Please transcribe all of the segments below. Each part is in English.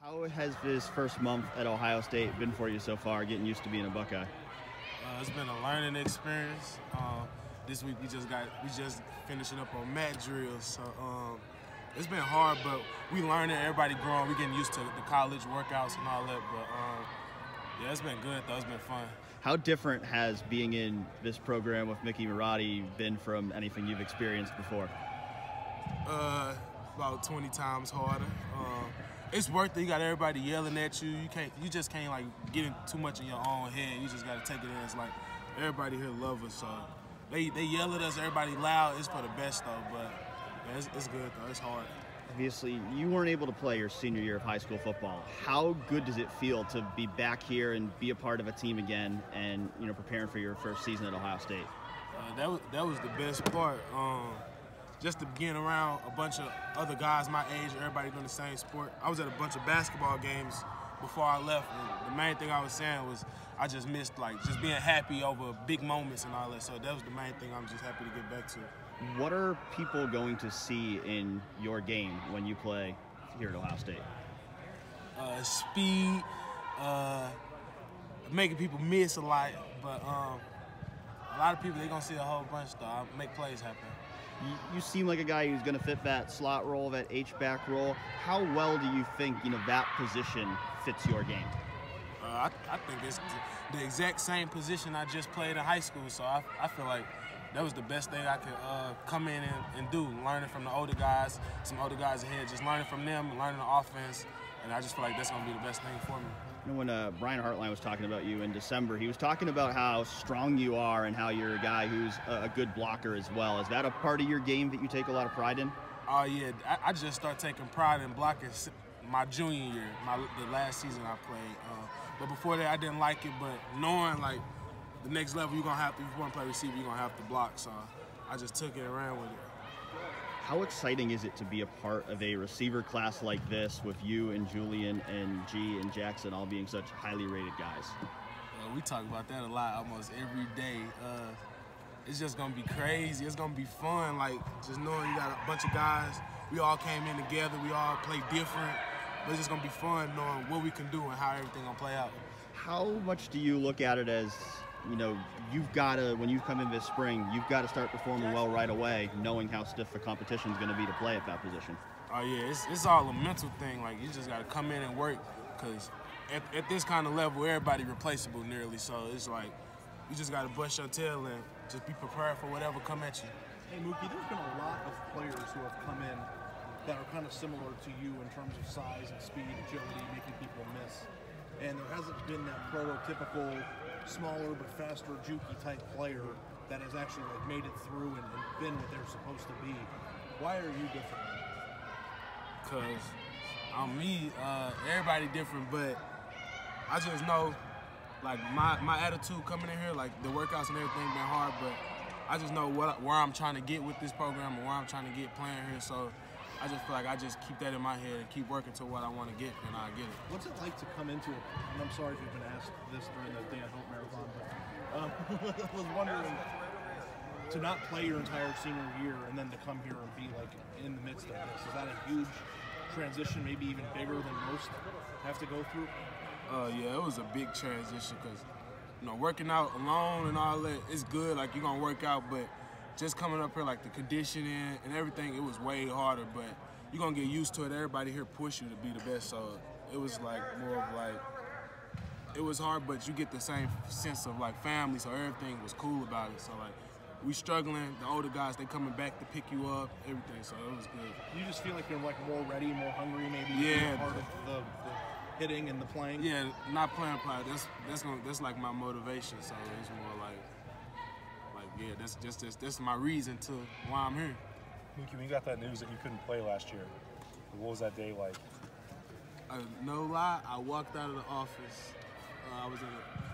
How has this first month at Ohio State been for you so far, getting used to being a Buckeye? It's been a learning experience. This week we just finishing up on mat drills, so it's been hard, but we learning. Everybody growing. We getting used to the college workouts and all that. But yeah, it's been good though. It's been fun. How different has being in this program with Mickey Marotti been from anything you've experienced before? About 20 times harder. It's worth it. You got everybody yelling at you. You just can't like get in too much in your own head. You just got to take it in. It's like everybody here love us, so they yell at us. Everybody loud. It's for the best though, but yeah, it's good though. It's hard. Obviously, you weren't able to play your senior year of high school football. How good does it feel to be back here and be a part of a team again, and preparing for your first season at Ohio State? That was the best part. Just to being around a bunch of other guys my age, everybody doing the same sport. I was at a bunch of basketball games before I left, and the main thing I was saying was I just missed like just being happy over big moments and all that. So that was the main thing I'm just happy to get back to. What are people going to see in your game when you play here at Ohio State? Speed, making people miss a lot, but a lot of people, they're going to see a whole bunch though. I make plays happen. You seem like a guy who's going to fit that slot role, that H-back role. How well do you think that position fits your game? I think it's the exact same position I just played in high school, so I feel like that was the best thing I could come in and do, learning from the older guys, some older guys ahead, just learning from them, learning the offense, and I just feel like that's going to be the best thing for me. When Brian Hartline was talking about you in December, he was talking about how strong you are and how you're a guy who's a good blocker as well. Is that a part of your game that you take a lot of pride in? Oh, yeah. I just started taking pride in blocking my junior year, the last season I played. But before that, I didn't like it. But knowing, like, the next level, you're going to have to, if you want to play receiver, you're going to have to block. So I just took it and ran with it. How exciting is it to be a part of a receiver class like this with you and Julian and G and Jackson all being such highly rated guys? We talk about that a lot almost every day. It's just going to be crazy. It's going to be fun. Like, just knowing you got a bunch of guys. We all came in together. We all play different. But it's just going to be fun knowing what we can do and how everything going to play out. How much do you look at it as, you've got to, when you come in this spring, you've got to start performing well right away, knowing how stiff the competition is going to be to play at that position? Oh, yeah, it's all a mental thing. Like, you just got to come in and work, because at this kind of level, everybody replaceable nearly. So it's like you just got to bust your tail and just be prepared for whatever come at you. Hey, Mookie, there's been a lot of players who have come in that are kind of similar to you in terms of size and speed, agility, making people miss. And there hasn't been that prototypical smaller but faster, jukey type player that has actually like made it through and been what they're supposed to be. Why are you different? Because on me, everybody different, but I just know, like, my attitude coming in here, like the workouts and everything been hard, but I just know where I'm trying to get with this program and where I'm trying to get playing here. So I just feel like I just keep that in my head and keep working to what I want to get, and I get it. What's it like to come into it? And I'm sorry if you've been asked this during the Day I Hope Marathon, but I was wondering, to not play your entire senior year and then to come here and be like in the midst of this, is that a huge transition, maybe even bigger than most have to go through? Yeah, it was a big transition because, working out alone and all that, it's good. Like, you're going to work out, but just coming up here, like the conditioning and everything, it was way harder, but you're going to get used to it. Everybody here push you to be the best, so it was like more of like, it was hard, but you get the same sense of like family, so everything was cool about it. So like, we struggling, the older guys, they coming back to pick you up, everything, so it was good. You just feel like you're like more ready, more hungry, maybe? Yeah. Part of the hitting and the playing? Yeah, not playing, that's like my motivation, so it's more like, yeah, that's my reason to why I'm here. Mookie, when you got that news that you couldn't play last year, what was that day like? No lie, I walked out of the office.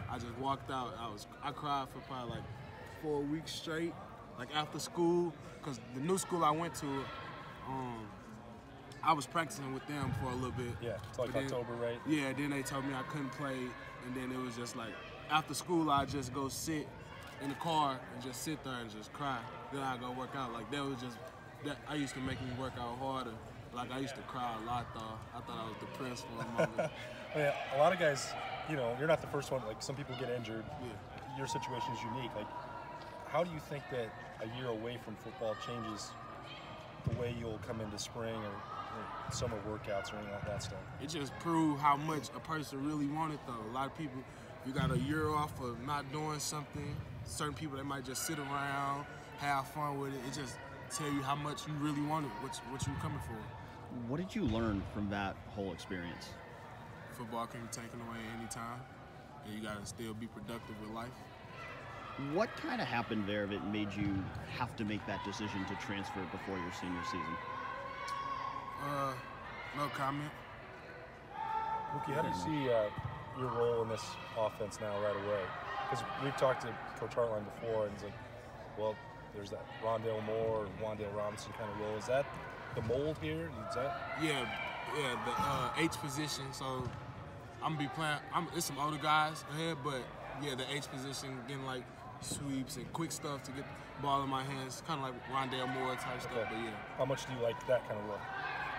I just walked out. I cried for probably like 4 weeks straight, like after school, because the new school I went to, I was practicing with them for a little bit. Yeah, it's like October, right? Yeah, then they told me I couldn't play, and then it was just like, after school, I'd just go sit in the car and just sit there and just cry. Then I go work out. Like, that was just, that I used to make me work out harder. Like, I used to cry a lot, though. I thought I was depressed for a moment. I mean, a lot of guys, you know, you're not the first one. Like, some people get injured. Yeah. Your situation is unique. Like, how do you think that a year away from football changes the way you'll come into spring or summer workouts or anything like that stuff? It just proved how much a person really wanted, though. A lot of people, you got a year off of not doing something. Certain people, they might just sit around, have fun with it. It just tell you how much you really wanted, what you coming for. What did you learn from that whole experience? Football can be taken away anytime, and you got to still be productive with life. What kind of happened there that made you have to make that decision to transfer before your senior season? No comment. Mookie, how do you see your role in this offense now right away? Because we've talked to Coach Hartline before, and he's like, well, there's that Rondale Moore or Wan'Dale Robinson kind of role. Is that the mold here? Is that? Yeah, the H position. So I'm gonna be playing. It's some older guys ahead, but yeah, the H position, getting like sweeps and quick stuff to get the ball in my hands, kind of like Rondale Moore type stuff. But yeah. How much do you like that kind of role?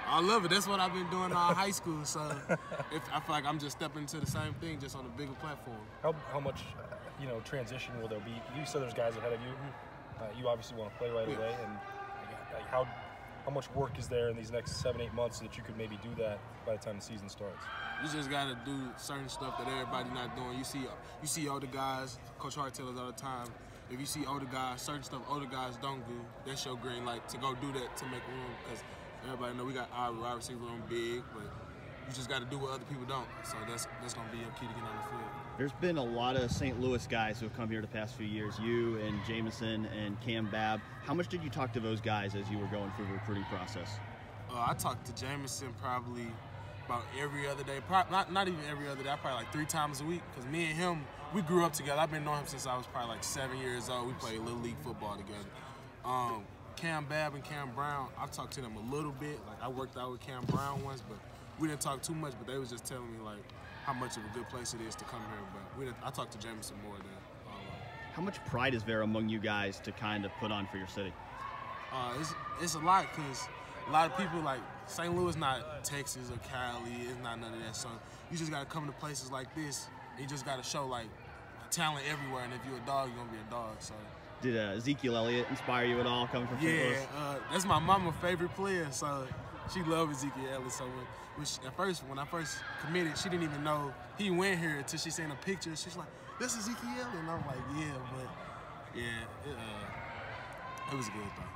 I love it. That's what I've been doing all high school. So I feel like I'm just stepping into the same thing, just on a bigger platform. How much, transition will there be? You said there's guys ahead of you. You obviously want to play right away, and like, how much work is there in these next 7-8 months so that you could maybe do that by the time the season starts? You just gotta do certain stuff that everybody not doing. You see older guys. Coach Hart tells us all the time, if you see older guys, certain stuff older guys don't do, that's your green light to go do that to make room. Because everybody know we got our wide receiver room big, but you just got to do what other people don't. So that's going to be your key to get on the field. There's been a lot of St. Louis guys who have come here the past few years, you and Jameson and Cam Babb. How much did you talk to those guys as you were going through the recruiting process? I talked to Jameson probably about every other day. Not even every other day, probably like 3 times a week. Because me and him, we grew up together. I've been knowing him since I was probably like 7 years old. We played Little League football together. Cam Babb and Cam Brown, I've talked to them a little bit. Like, I worked out with Cam Brown once, but we didn't talk too much. But they was just telling me like how much of a good place it is to come here. But I talked to Jameson more than all of them. How much pride is there among you guys to kind of put on for your city? It's a lot, because a lot of people, like, St. Louis not Texas or Cali, it's not none of that. So you just got to come to places like this, and you just got to show like talent everywhere. And if you're a dog, you're gonna be a dog. So. Did Ezekiel Elliott inspire you at all coming from St. Louis? Yeah, that's my mama's favorite player, so she loved Ezekiel Elliott. So when I first committed, she didn't even know he went here until she seen a picture. She's like, "This is Ezekiel Elliott," and I'm like, "Yeah," but yeah, it was a good thing.